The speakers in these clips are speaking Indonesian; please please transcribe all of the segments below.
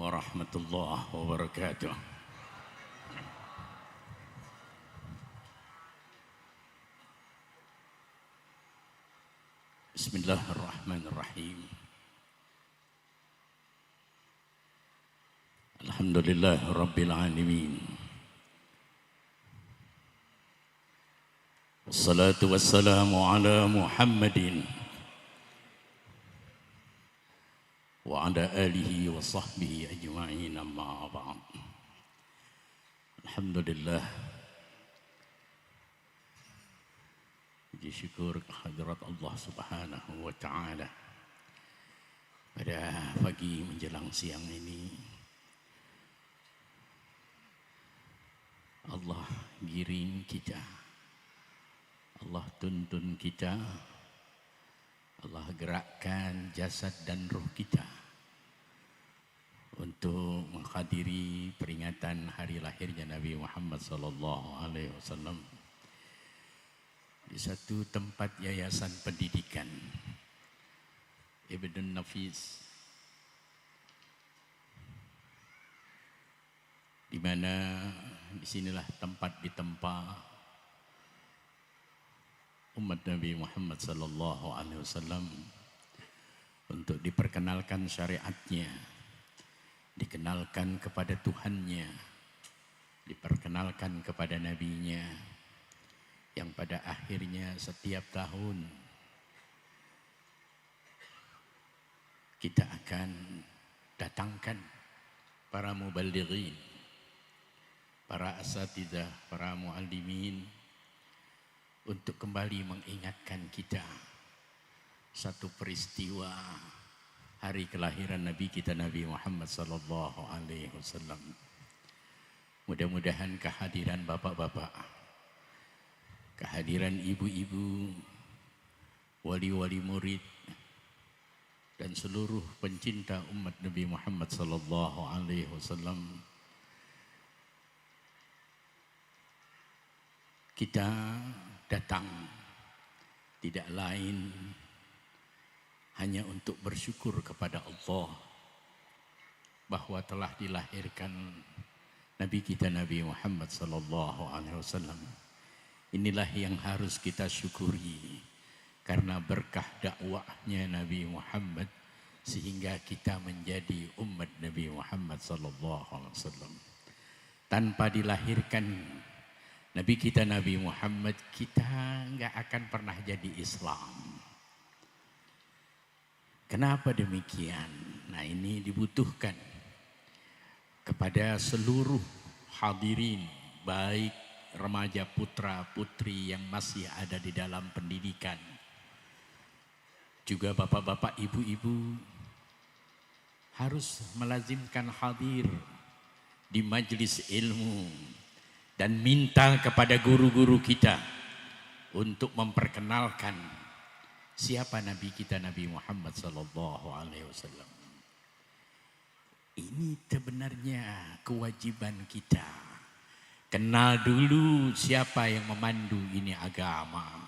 warahmatullahi wabarakatuh. Bismillahirrahmanirrahim. Alhamdulillahi rabbil alamin. Wassalatu wassalamu ala Muhammadin wa ala alihi wa sahbihi ajma'in, amma ba'd. Alhamdulillah, puji syukur kehadirat Allah Subhanahu wa ta'ala. Pada pagi menjelang siang ini Allah giring kita, Allah tuntun kita, Allah gerakkan jasad dan ruh kita untuk menghadiri peringatan hari lahirnya Nabi Muhammad SAW di satu tempat yayasan pendidikan Ibn Nafis, di mana disinilah tempat ditempa umat Nabi Muhammad SAW untuk diperkenalkan syariatnya, dikenalkan kepada Tuhannya, diperkenalkan kepada Nabinya, yang pada akhirnya setiap tahun kita akan datangkan para mubalighin, para asatidzah, para muallimin untuk kembali mengingatkan kita satu peristiwa hari kelahiran Nabi kita, Nabi Muhammad SAW. Mudah-mudahan kehadiran bapak-bapak, kehadiran ibu-ibu, wali-wali murid, dan seluruh pencinta umat Nabi Muhammad SAW, kita datang tidak lain hanya untuk bersyukur kepada Allah bahwa telah dilahirkan Nabi kita, Nabi Muhammad SAW. Inilah yang harus kita syukuri, karena berkah dakwahnya Nabi Muhammad sehingga kita menjadi umat Nabi Muhammad SAW. Tanpa dilahirkan Nabi kita, Nabi Muhammad, kita nggak akan pernah jadi Islam. Kenapa demikian? Nah, ini dibutuhkan kepada seluruh hadirin, baik remaja putra putri yang masih ada di dalam pendidikan, juga bapak-bapak ibu-ibu harus melazimkan hadir di majelis ilmu dan minta kepada guru-guru kita untuk memperkenalkan siapa Nabi kita, Nabi Muhammad SAW. Ini sebenarnya kewajiban kita. Kenal dulu siapa yang memandu ini agama,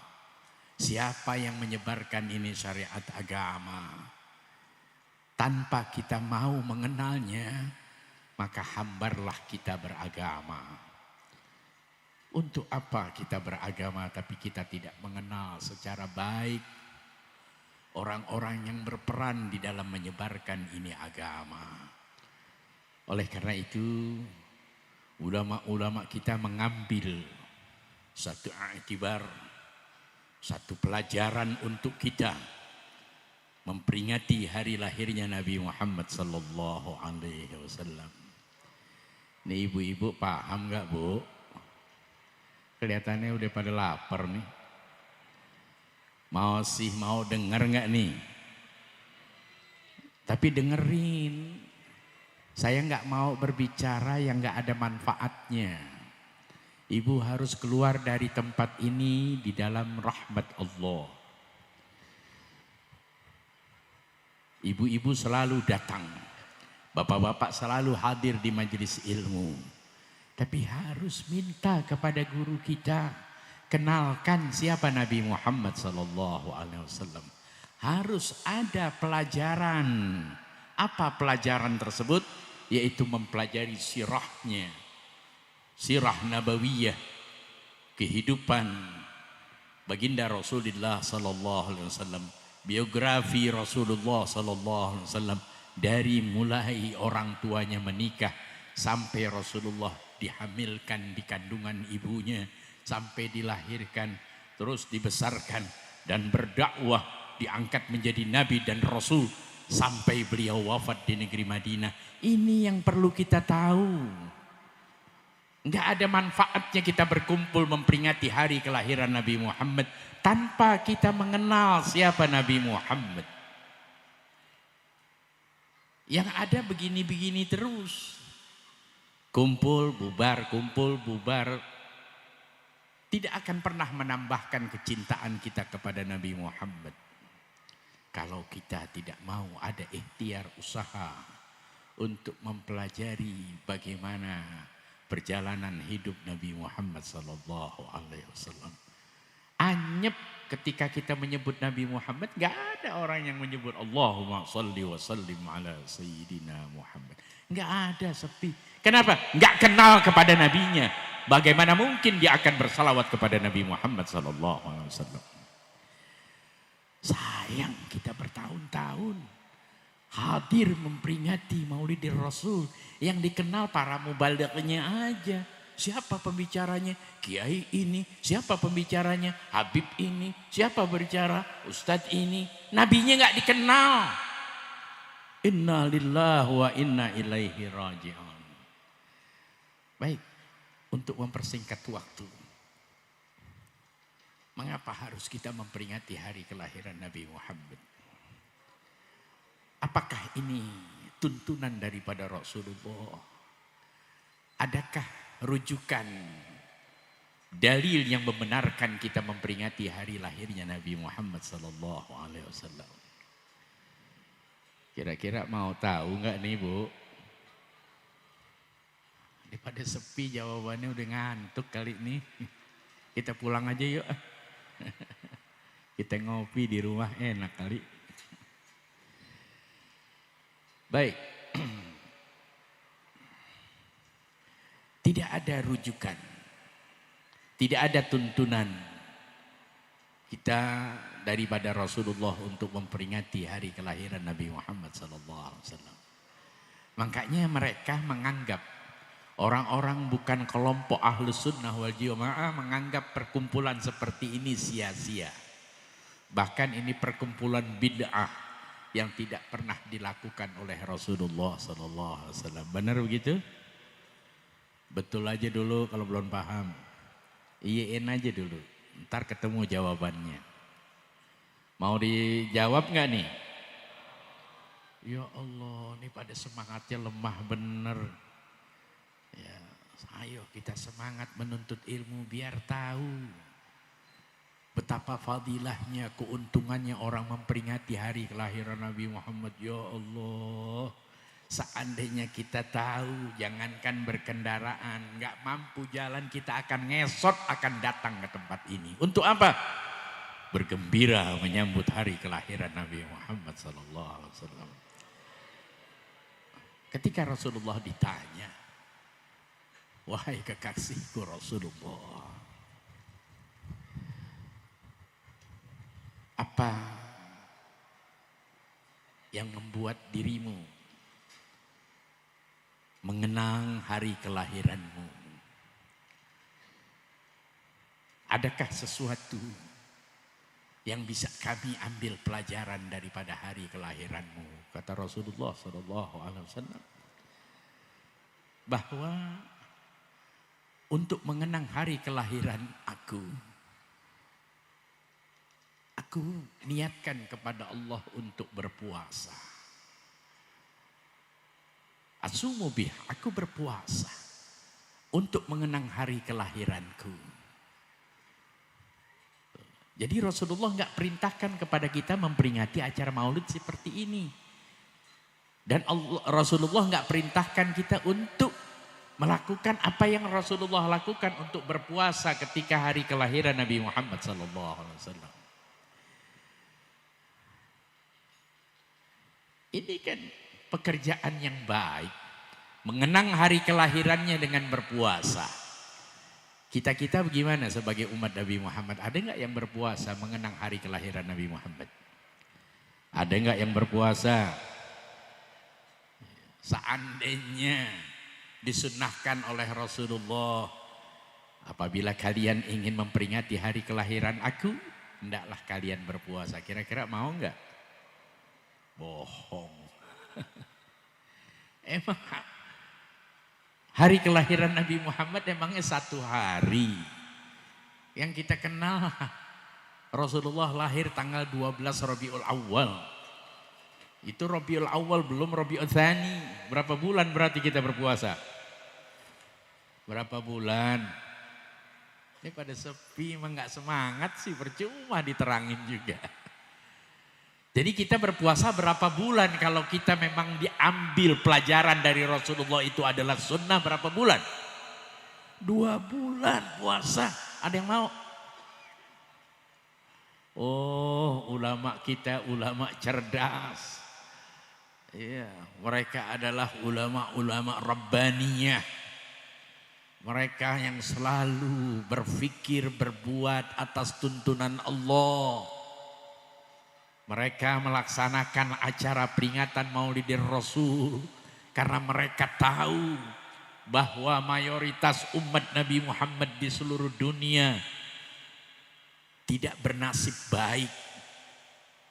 siapa yang menyebarkan ini syariat agama. Tanpa kita mau mengenalnya, maka hambarlah kita beragama. Untuk apa kita beragama tapi kita tidak mengenal secara baik orang-orang yang berperan di dalam menyebarkan ini agama. Oleh karena itu, ulama-ulama kita mengambil satu i'tibar, satu pelajaran untuk kita memperingati hari lahirnya Nabi Muhammad SAW. Ini ibu-ibu paham gak, Bu? Kelihatannya udah pada lapar nih. Mau denger nggak nih? Tapi dengerin. Saya nggak mau berbicara yang nggak ada manfaatnya. Ibu harus keluar dari tempat ini di dalam rahmat Allah. Ibu-ibu selalu datang, bapak-bapak selalu hadir di majelis ilmu. Tapi harus minta kepada guru kita, kenalkan siapa Nabi Muhammad SAW. Harus ada pelajaran. Apa pelajaran tersebut? yaitu mempelajari sirahnya, sirah nabawiyah, kehidupan baginda Rasulullah sallallahu alaihi wasallam, biografi Rasulullah sallallahu alaihi wasallam dari mulai orang tuanya menikah sampai Rasulullah dihamilkan di kandungan ibunya, sampai dilahirkan, terus dibesarkan dan berdakwah, diangkat menjadi nabi dan rasul sampai beliau wafat di negeri Madinah. Ini yang perlu kita tahu. Enggak ada manfaatnya kita berkumpul memperingati hari kelahiran Nabi Muhammad tanpa kita mengenal siapa Nabi Muhammad. Yang ada begini-begini terus. Kumpul, bubar. Tidak akan pernah menambahkan kecintaan kita kepada Nabi Muhammad. Kalau kita tidak mau ada ikhtiar usaha untuk mempelajari bagaimana perjalanan hidup Nabi Muhammad sallallahu alaihi wasallam. Anyep ketika kita menyebut Nabi Muhammad, enggak ada orang yang menyebut Allahumma shalli wa sallim ala sayyidina Muhammad. Enggak ada, sepi. Kenapa? Enggak kenal kepada nabinya. Bagaimana mungkin dia akan bersalawat kepada Nabi Muhammad sallallahu alaihi wasallam? Sayang kita bertahun-tahun hadir memperingati Maulid Rasul yang dikenal para mubalighnya aja. Siapa pembicaranya? Kiai ini. Siapa pembicaranya? Habib ini. Siapa berbicara? Ustadz ini. Nabinya nggak dikenal. Inna lillahi wa inna ilaihi raji'un. Baik, untuk mempersingkat waktu. Mengapa harus kita memperingati hari kelahiran Nabi Muhammad? Apakah ini tuntunan daripada Rasulullah? Adakah rujukan dalil yang membenarkan kita memperingati hari lahirnya Nabi Muhammad sallallahu alaihi wasallam? Kira-kira mau tahu nggak nih, Bu? Daripada sepi jawabannya, udah ngantuk kali ini. Kita pulang aja yuk. Kita ngopi di rumah enak kali. Baik. Tidak ada rujukan. Tidak ada tuntunan kita daripada Rasulullah untuk memperingati hari kelahiran Nabi Muhammad SAW. Makanya mereka menganggap, orang-orang bukan kelompok Ahlus Sunnah wal Jamaah menganggap perkumpulan seperti ini sia-sia. Bahkan ini perkumpulan bid'ah yang tidak pernah dilakukan oleh Rasulullah SAW. Benar begitu? Betul aja dulu kalau belum paham. Iyain aja dulu. Ntar ketemu jawabannya. Mau dijawab nggak nih? Ya Allah, ini pada semangatnya lemah bener. Ya, ayo kita semangat menuntut ilmu biar tahu betapa fadilahnya, keuntungannya orang memperingati hari kelahiran Nabi Muhammad. Ya Allah, seandainya kita tahu, jangankan berkendaraan, nggak mampu jalan, kita akan ngesot, akan datang ke tempat ini. Untuk apa? Bergembira menyambut hari kelahiran Nabi Muhammad SAW. Ketika Rasulullah ditanya, wahai kekasihku Rasulullah, apa yang membuat dirimu mengenang hari kelahiranmu? Adakah sesuatu yang bisa kami ambil pelajaran daripada hari kelahiranmu? Kata Rasulullah SAW, bahwa untuk mengenang hari kelahiran aku niatkan kepada Allah untuk berpuasa. Asumu bih, aku berpuasa untuk mengenang hari kelahiranku. Jadi Rasulullah nggak perintahkan kepada kita memperingati acara maulid seperti ini. Dan Rasulullah nggak perintahkan kita untuk melakukan apa yang Rasulullah lakukan, untuk berpuasa ketika hari kelahiran Nabi Muhammad SAW. Ini kan pekerjaan yang baik. mengenang hari kelahirannya dengan berpuasa. Kita bagaimana sebagai umat Nabi Muhammad? Ada nggak yang berpuasa mengenang hari kelahiran Nabi Muhammad? Ada nggak yang berpuasa? Seandainya disunnahkan oleh Rasulullah, apabila kalian ingin memperingati hari kelahiran aku, hendaklah kalian berpuasa. Kira-kira mau nggak? Bohong. Emang hari kelahiran Nabi Muhammad emangnya satu hari. Yang kita kenal Rasulullah lahir tanggal 12 Rabiul Awal. Itu Rabiul Awal belum Rabiul Tsani. Berapa bulan berarti kita berpuasa? Berapa bulan? Ini pada sepi emang gak semangat sih, percuma diterangin juga. Jadi kita berpuasa berapa bulan kalau kita memang diambil pelajaran dari Rasulullah itu adalah sunnah, berapa bulan? 2 bulan puasa. Ada yang mau? Oh, ulama kita ulama cerdas. Iya, mereka adalah ulama-ulama rabbaniyah. Mereka yang selalu berpikir berbuat atas tuntunan Allah. Mereka melaksanakan acara peringatan Maulidin Rasul karena mereka tahu bahwa mayoritas umat Nabi Muhammad di seluruh dunia tidak bernasib baik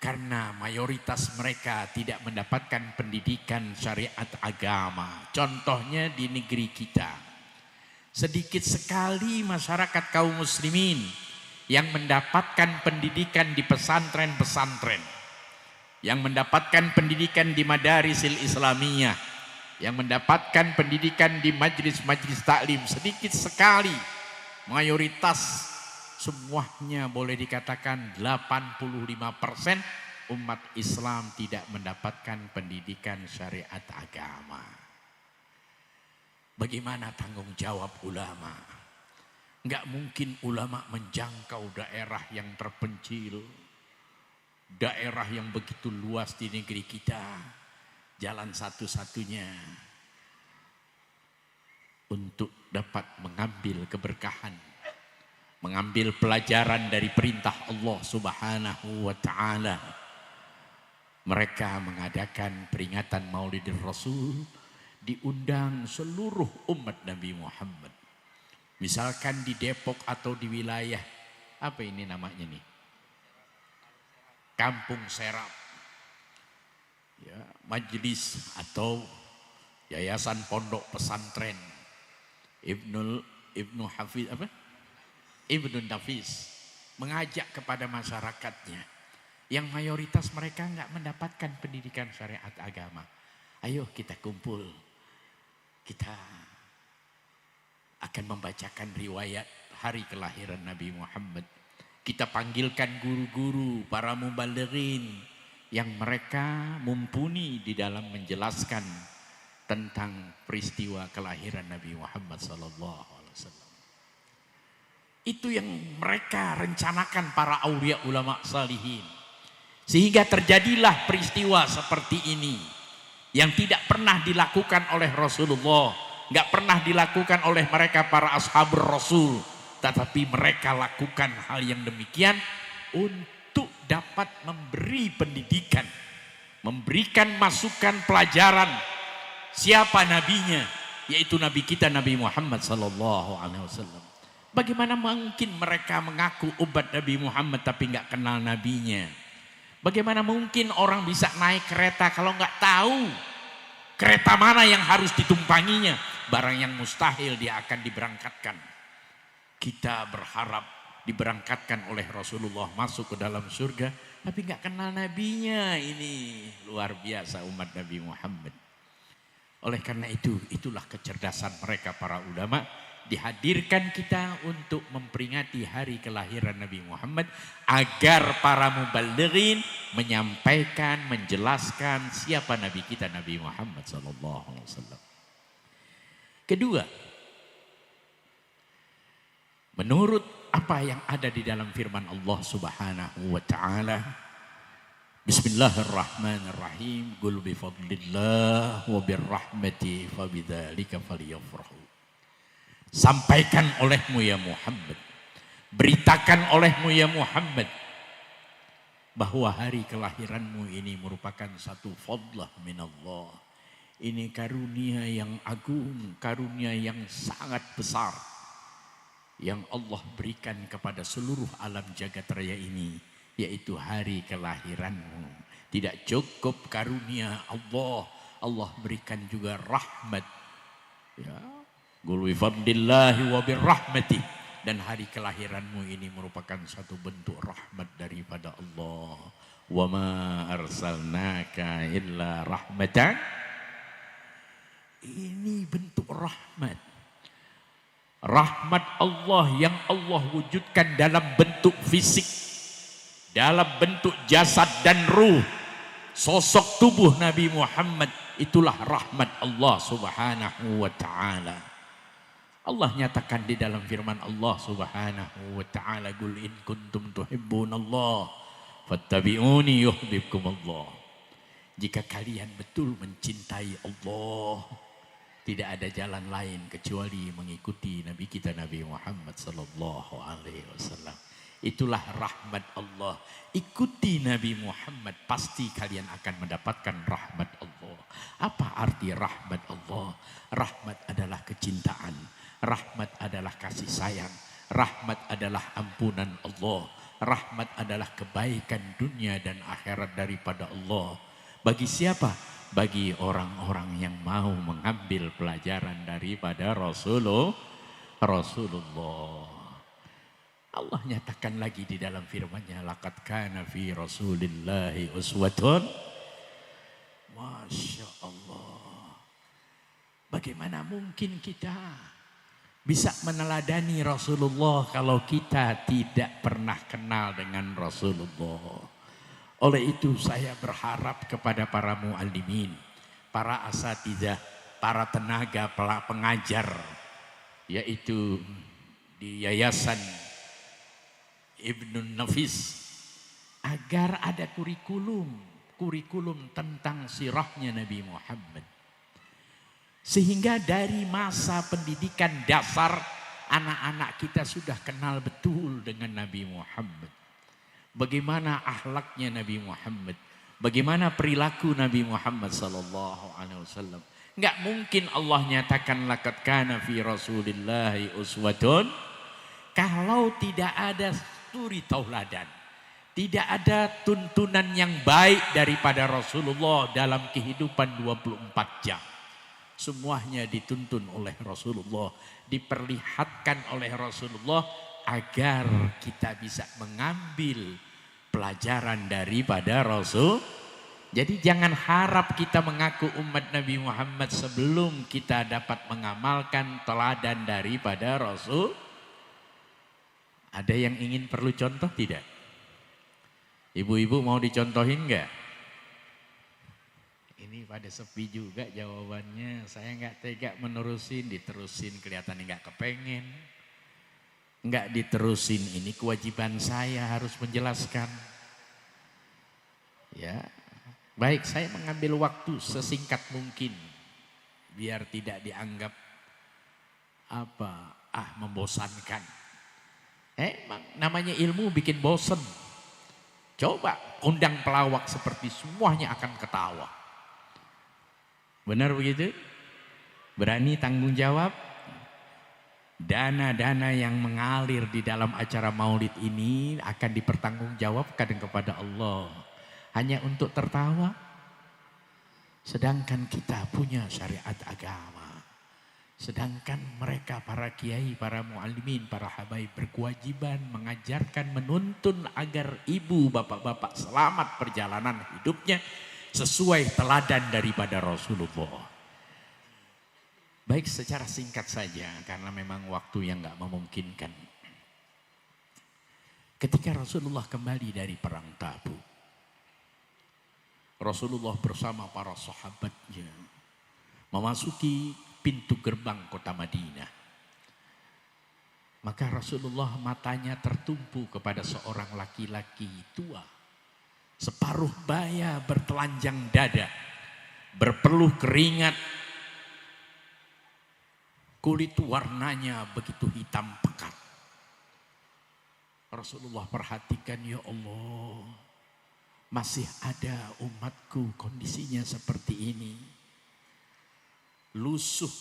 karena mayoritas mereka tidak mendapatkan pendidikan syariat agama. Contohnya di negeri kita, sedikit sekali masyarakat kaum muslimin yang mendapatkan pendidikan di pesantren-pesantren, yang mendapatkan pendidikan di madarisil islamiyah, yang mendapatkan pendidikan di majlis-majlis taklim. Sedikit sekali, mayoritas semuanya boleh dikatakan 85% umat Islam tidak mendapatkan pendidikan syariat agama. Bagaimana tanggung jawab ulama? Enggak mungkin ulama menjangkau daerah yang terpencil, daerah yang begitu luas di negeri kita. Jalan satu-satunya untuk dapat mengambil keberkahan, mengambil pelajaran dari perintah Allah Subhanahu wa ta'ala. Mereka mengadakan peringatan Maulidin Rasul, diundang seluruh umat Nabi Muhammad. Misalkan di Depok atau di wilayah, apa ini namanya nih? Kampung Serap. Ya, majelis atau yayasan pondok pesantren Ibnu Hafiz apa? Ibnu Nafis mengajak kepada masyarakatnya yang mayoritas mereka enggak mendapatkan pendidikan syariat agama. Ayo kita kumpul. Kita akan membacakan riwayat hari kelahiran Nabi Muhammad. Kita panggilkan guru-guru, para mubalighin yang mereka mumpuni di dalam menjelaskan tentang peristiwa kelahiran Nabi Muhammad SAW. Itu yang mereka rencanakan para aulia ulama salihin. Sehingga terjadilah peristiwa seperti ini yang tidak pernah dilakukan oleh Rasulullah, nggak pernah dilakukan oleh mereka para ashabur Rasul, tetapi mereka lakukan hal yang demikian untuk dapat memberi pendidikan, memberikan masukan pelajaran siapa nabinya, yaitu nabi kita Nabi Muhammad SAW. Bagaimana mungkin mereka mengaku umat Nabi Muhammad tapi nggak kenal nabinya? Bagaimana mungkin orang bisa naik kereta kalau nggak tahu kereta mana yang harus ditumpanginya? Barang yang mustahil dia akan diberangkatkan. Kita berharap diberangkatkan oleh Rasulullah masuk ke dalam surga, tapi nggak kenal nabinya. Ini luar biasa umat Nabi Muhammad. Oleh karena itu, itulah kecerdasan mereka para ulama. Dihadirkan kita untuk memperingati hari kelahiran Nabi Muhammad agar para mubalighin menyampaikan, menjelaskan siapa nabi kita Nabi Muhammad SAW. Kedua, menurut apa yang ada di dalam firman Allah Subhanahu wa ta'ala, Bismillahirrahmanirrahim. Qul bi fadlillah wa birrahmati fabidzalika falyafrahu. Sampaikan olehmu ya Muhammad, beritakan olehmu ya Muhammad, bahwa hari kelahiranmu ini merupakan satu fadlah minallah. Ini karunia yang agung, karunia yang sangat besar yang Allah berikan kepada seluruh alam jagat raya ini, yaitu hari kelahiranmu. Tidak cukup karunia Allah, Allah berikan juga rahmat. Ya, qul bi fadlillahi wa birrahmati. Dan hari kelahiranmu ini merupakan satu bentuk rahmat daripada Allah. Wa ma arsalnaka illa rahmatan. Ini bentuk rahmat. Rahmat Allah yang Allah wujudkan dalam bentuk fisik, dalam bentuk jasad dan ruh. Sosok tubuh Nabi Muhammad, itulah rahmat Allah subhanahu wa ta'ala. Allah nyatakan di dalam firman Allah subhanahu wa ta'ala, qul in kuntum tuhibbunallah fattabi'uni yuhibbukumullah. Jika kalian betul mencintai Allah, tidak ada jalan lain kecuali mengikuti Nabi kita Nabi Muhammad sallallahu alaihi wasallam. Itulah rahmat Allah. Ikuti Nabi Muhammad, pasti kalian akan mendapatkan rahmat Allah. Apa arti rahmat Allah? Rahmat adalah kecintaan. Rahmat adalah kasih sayang. Rahmat adalah ampunan Allah. Rahmat adalah kebaikan dunia dan akhirat daripada Allah. Bagi siapa? Bagi orang-orang yang mau mengambil pelajaran daripada Rasulullah. Allah nyatakan lagi di dalam firman-Nya, laqad kana fi Rasulillahi uswatun. Masya Allah. Bagaimana mungkin kita bisa meneladani Rasulullah kalau kita tidak pernah kenal dengan Rasulullah? Oleh itu saya berharap kepada para muallimin, para asatidzah, para tenaga pengajar, yaitu di Yayasan Ibnun Nafis, agar ada kurikulum tentang sirahnya Nabi Muhammad. Sehingga dari masa pendidikan dasar, anak-anak kita sudah kenal betul dengan Nabi Muhammad. Bagaimana akhlaknya Nabi Muhammad, bagaimana perilaku Nabi Muhammad sallallahu alaihi wasallam. Enggak mungkin Allah nyatakan laqad kana fi Rasulillahi uswatun kalau tidak ada suri tauladan, tidak ada tuntunan yang baik daripada Rasulullah dalam kehidupan 24 jam. Semuanya dituntun oleh Rasulullah, diperlihatkan oleh Rasulullah agar kita bisa mengambil pelajaran daripada Rasul. Jadi jangan harap kita mengaku umat Nabi Muhammad sebelum kita dapat mengamalkan teladan daripada Rasul. Ada yang ingin perlu contoh tidak? Ibu-ibu mau dicontohin enggak? Ini pada sepi juga jawabannya. Saya enggak tega menerusin, diterusin kelihatannya enggak kepengen. Enggak diterusin, ini kewajiban saya harus menjelaskan. Ya, baik, saya mengambil waktu sesingkat mungkin biar tidak dianggap membosankan. Emang namanya ilmu bikin bosen. Coba undang pelawak seperti semuanya akan ketawa. Benar begitu? Berani tanggung jawab? Dana-dana yang mengalir di dalam acara maulid ini akan dipertanggungjawabkan kepada Allah. Hanya untuk tertawa. Sedangkan kita punya syariat agama. Sedangkan mereka para kiai, para muallimin, para habaib berkewajiban mengajarkan, menuntun agar ibu, bapak-bapak selamat perjalanan hidupnya sesuai teladan daripada Rasulullah. Baik, secara singkat saja karena memang waktu yang gak memungkinkan. Ketika Rasulullah kembali dari perang Tabuk, Rasulullah bersama para sahabatnya memasuki pintu gerbang kota Madinah. Maka Rasulullah matanya tertumpu kepada seorang laki-laki tua separuh baya bertelanjang dada, berpeluh keringat, kulit warnanya begitu hitam pekat. Rasulullah perhatikan, ya Allah, masih ada umatku kondisinya seperti ini. Lusuh,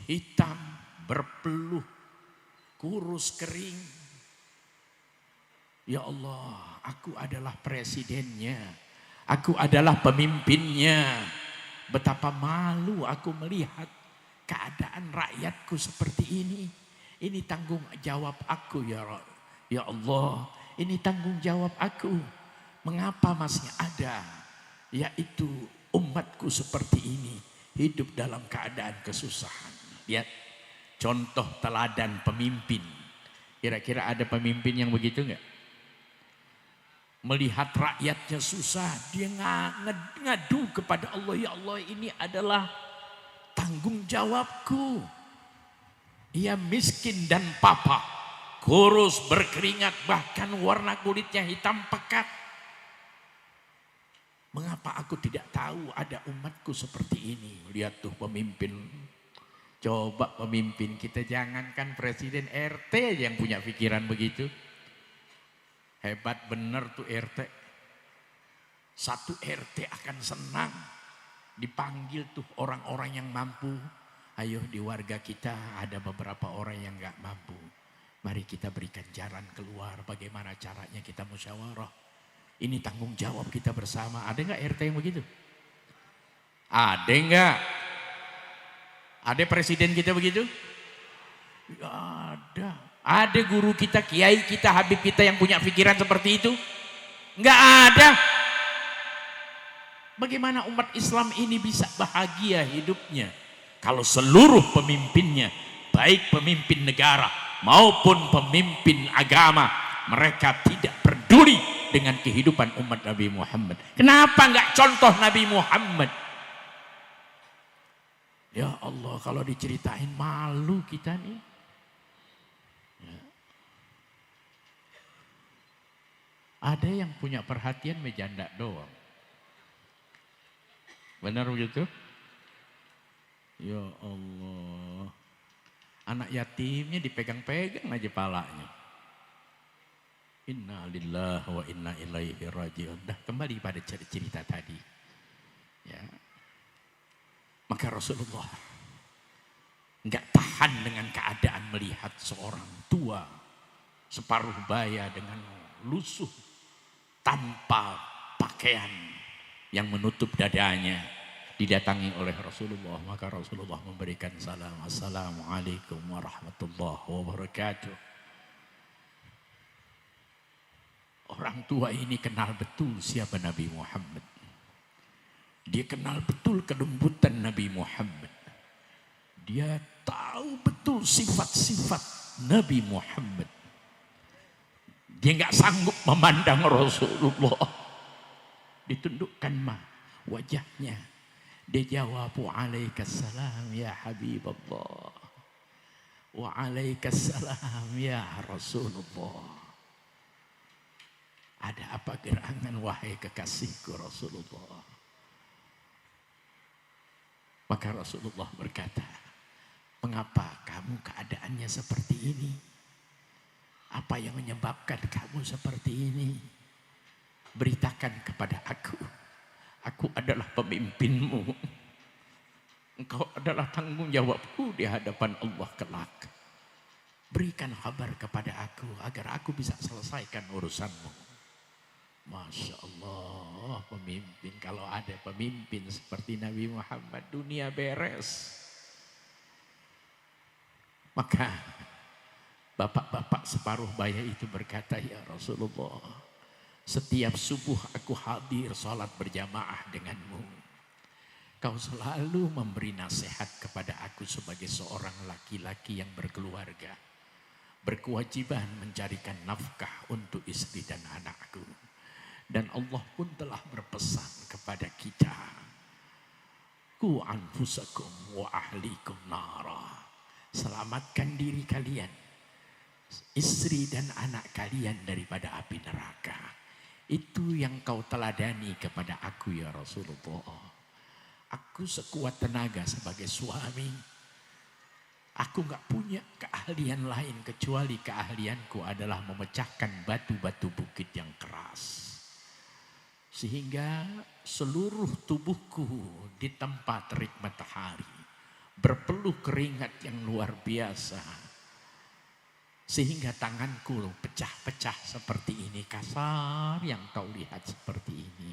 hitam, berpeluh, kurus kering. Ya Allah, aku adalah presidennya, aku adalah pemimpinnya. Betapa malu aku melihat keadaan rakyatku seperti ini. Ini tanggung jawab aku ya Allah, ini tanggung jawab aku. Mengapa masih ada yaitu umatku seperti ini hidup dalam keadaan kesusahan. Lihat contoh teladan pemimpin. Kira-kira ada pemimpin yang begitu enggak? Melihat rakyatnya susah, dia ngadu kepada Allah, ya Allah, ini adalah tanggung jawabku. Ia miskin dan papa, kurus, berkeringat, bahkan warna kulitnya hitam pekat. Mengapa aku tidak tahu ada umatku seperti ini? Lihat tuh pemimpin. Coba pemimpin kita, jangankan presiden, RT aja yang punya pikiran begitu. Hebat bener tuh RT. Satu RT akan senang dipanggil tuh orang-orang yang mampu. Ayo, di warga kita ada beberapa orang yang gak mampu. Mari kita berikan jalan keluar, bagaimana caranya kita musyawarah. Ini tanggung jawab kita bersama. Ada gak RT yang begitu? Ada gak? Ada presiden kita begitu? Gak ada. Ada guru kita, kiai kita, habib kita yang punya pikiran seperti itu? Gak ada. Bagaimana umat Islam ini bisa bahagia hidupnya kalau seluruh pemimpinnya, baik pemimpin negara maupun pemimpin agama, mereka tidak peduli dengan kehidupan umat Nabi Muhammad. Kenapa enggak contoh Nabi Muhammad? Ya Allah, kalau diceritain malu kita nih. Ya. Ada yang punya perhatian mejanda doang. Benar begitu? Ya Allah. Anak yatimnya dipegang-pegang aja palanya. Inna lillahi wa inna ilaihi raji'un. Dah kembali pada cerita tadi. Ya. Maka Rasulullah enggak tahan dengan keadaan melihat seorang tua separuh baya dengan lusuh tanpa pakaian yang menutup dadanya didatangi oleh Rasulullah. Maka Rasulullah memberikan salam, assalamualaikum warahmatullahi wabarakatuh. Orang tua ini kenal betul siapa Nabi Muhammad. Dia kenal betul kelembutan Nabi Muhammad. Dia tahu betul sifat-sifat Nabi Muhammad. Dia nggak sanggup memandang Rasulullah. Ditundukkan wajahnya. Dia jawab, waalaikumsalam ya Habibullah. Waalaikumsalam ya Rasulullah. Ada apa gerangan wahai kekasihku Rasulullah? Maka Rasulullah berkata, mengapa kamu keadaannya seperti ini? Apa yang menyebabkan kamu seperti ini? Beritakan kepada aku. Aku adalah pemimpinmu. Engkau adalah tanggung jawabku di hadapan Allah kelak. Berikan kabar kepada aku agar aku bisa selesaikan urusanmu. Masya Allah, pemimpin. Kalau ada pemimpin seperti Nabi Muhammad, dunia beres. Maka bapak-bapak separuh baya itu berkata, ya Rasulullah, setiap subuh aku hadir sholat berjamaah denganmu. Kau selalu memberi nasihat kepada aku sebagai seorang laki-laki yang berkeluarga, berkewajiban mencarikan nafkah untuk istri dan anakku. Dan Allah pun telah berpesan kepada kita, ku anfusakum wa ahlikum nara. Selamatkan diri kalian, istri dan anak kalian daripada api neraka. Itu yang kau teladani kepada aku ya Rasulullah. Aku sekuat tenaga sebagai suami. Aku gak punya keahlian lain kecuali keahlianku adalah memecahkan batu-batu bukit yang keras. Sehingga seluruh tubuhku ditempa terik matahari. Berpeluh keringat yang luar biasa. Sehingga tanganku pecah-pecah seperti ini. Kasar yang kau lihat seperti ini.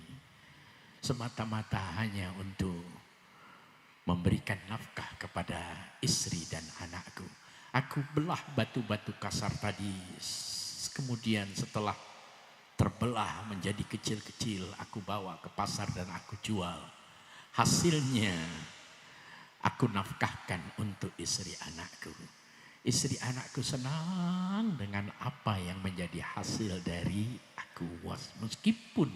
Semata-mata hanya untuk memberikan nafkah kepada istri dan anakku. Aku belah batu-batu kasar tadi. Kemudian setelah terbelah menjadi kecil-kecil, aku bawa ke pasar dan aku jual. Hasilnya aku nafkahkan untuk istri anakku. Istri anakku senang dengan apa yang menjadi hasil dari aku. Meskipun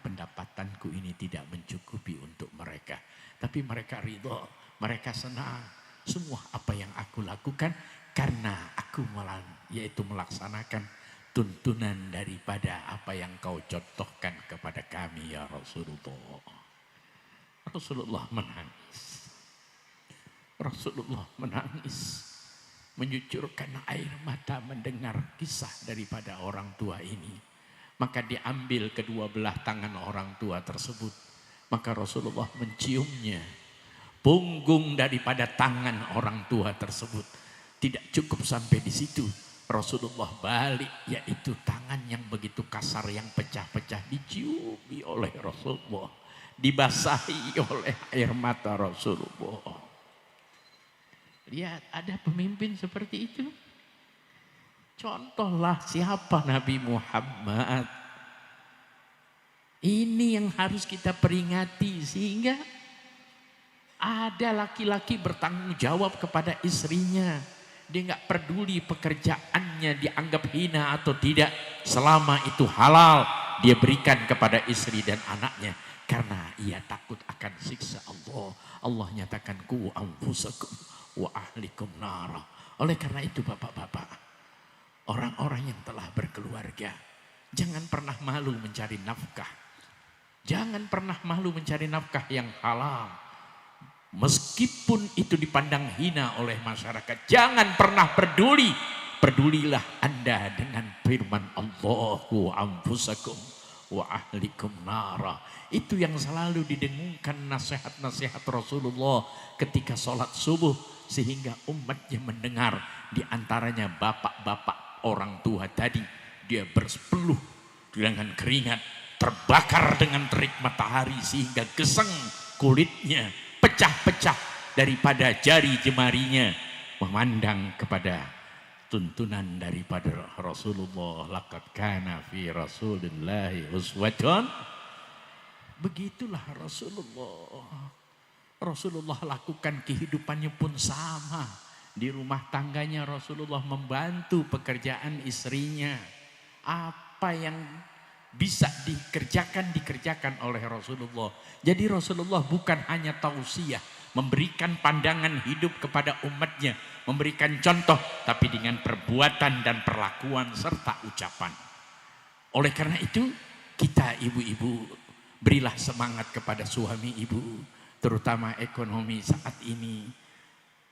pendapatanku ini tidak mencukupi untuk mereka. Tapi mereka ridho, mereka senang. Semua apa yang aku lakukan karena aku yaitu melaksanakan tuntunan daripada apa yang kau contohkan kepada kami ya Rasulullah. Rasulullah menangis. Rasulullah menangis. Menyucurkan air mata mendengar kisah daripada orang tua ini. Maka diambil kedua belah tangan orang tua tersebut. Maka Rasulullah menciumnya. Punggung daripada tangan orang tua tersebut. Tidak cukup sampai di situ. Rasulullah balik, yaitu tangan yang begitu kasar yang pecah-pecah diciumi oleh Rasulullah, dibasahi oleh air mata Rasulullah. Lihat, ada pemimpin seperti itu. Contohlah siapa Nabi Muhammad. Ini yang harus kita peringati sehingga ada laki-laki bertanggung jawab kepada istrinya. Dia nggak peduli pekerjaannya dianggap hina atau tidak. Selama itu halal, dia berikan kepada istri dan anaknya. Karena ia takut akan siksa Allah. Allah nyatakan ku anfusakum wa ahlikum nara. Oleh karena itu bapak-bapak, orang-orang yang telah berkeluarga, jangan pernah malu mencari nafkah. Jangan pernah malu mencari nafkah yang halal. Meskipun itu dipandang hina oleh masyarakat, jangan pernah peduli. Pedulilah Anda dengan firman Allahu anfusakum wa ahlikum nara. Itu yang selalu didengungkan nasihat-nasihat Rasulullah ketika sholat subuh. Sehingga umatnya mendengar, diantaranya bapak-bapak orang tua tadi. Dia berpeluh dengan keringat, terbakar dengan terik matahari sehingga geseng kulitnya, pecah-pecah daripada jari jemarinya, memandang kepada tuntunan daripada Rasulullah. Laqad kana fi Rasulillahi uswatun. Begitulah Rasulullah. Rasulullah lakukan kehidupannya pun sama. Di rumah tangganya Rasulullah membantu pekerjaan istrinya. Apa yang bisa dikerjakan oleh Rasulullah. Jadi Rasulullah bukan hanya tausiah, memberikan pandangan hidup kepada umatnya, memberikan contoh, tapi dengan perbuatan dan perlakuan serta ucapan. Oleh karena itu, kita ibu-ibu berilah semangat kepada suami ibu, terutama ekonomi saat ini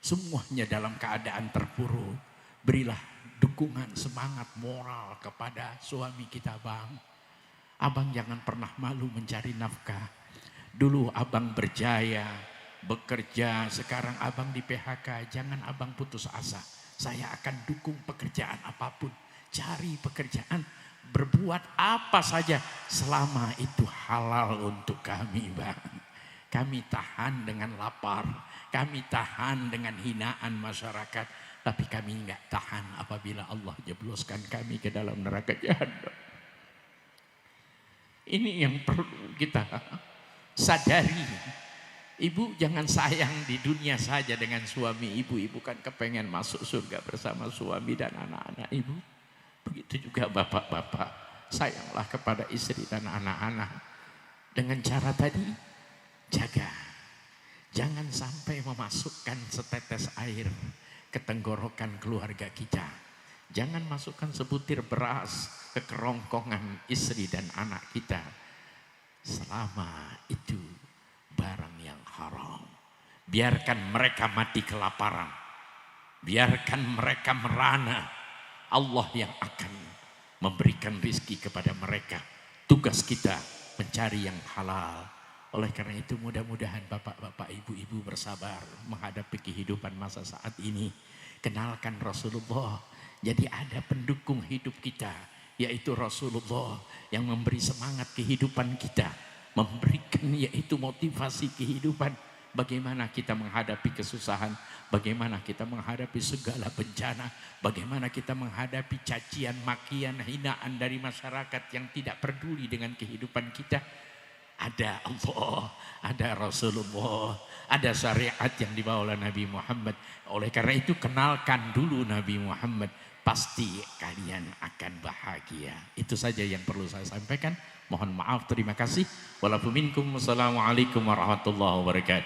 semuanya dalam keadaan terpuruk. Berilah dukungan, semangat moral kepada suami kita, Bang. Abang jangan pernah malu mencari nafkah. Dulu abang berjaya, bekerja, sekarang abang di PHK. Jangan abang putus asa. Saya akan dukung pekerjaan apapun. Cari pekerjaan, berbuat apa saja selama itu halal untuk kami, Bang. Kami tahan dengan lapar, kami tahan dengan hinaan masyarakat, tapi kami enggak tahan apabila Allah jebloskan kami ke dalam neraka jahanam. Ini yang perlu kita sadari. Ibu jangan sayang di dunia saja dengan suami ibu. Ibu kan kepengen masuk surga bersama suami dan anak-anak ibu. Begitu juga bapak-bapak. Sayanglah kepada istri dan anak-anak. Dengan cara tadi, jaga. Jangan sampai memasukkan setetes air ke tenggorokan keluarga kita. Jangan masukkan sebutir beras ke kerongkongan istri dan anak kita. Selama itu barang yang haram. Biarkan mereka mati kelaparan. Biarkan mereka merana. Allah yang akan memberikan rizki kepada mereka. Tugas kita mencari yang halal. Oleh karena itu mudah-mudahan bapak-bapak, ibu-ibu bersabar menghadapi kehidupan masa saat ini. Kenalkan Rasulullah. Jadi ada pendukung hidup kita, yaitu Rasulullah yang memberi semangat kehidupan kita. Memberikan yaitu motivasi kehidupan. Bagaimana kita menghadapi kesusahan, bagaimana kita menghadapi segala bencana, bagaimana kita menghadapi cacian, makian, hinaan dari masyarakat yang tidak peduli dengan kehidupan kita. Ada Allah, ada Rasulullah, ada syariat yang dibawa oleh Nabi Muhammad. Oleh karena itu kenalkan dulu Nabi Muhammad, pasti kalian akan bahagia. Itu saja yang perlu saya sampaikan. Mohon maaf, terima kasih. Wassalamualaikum warahmatullahi wabarakatuh.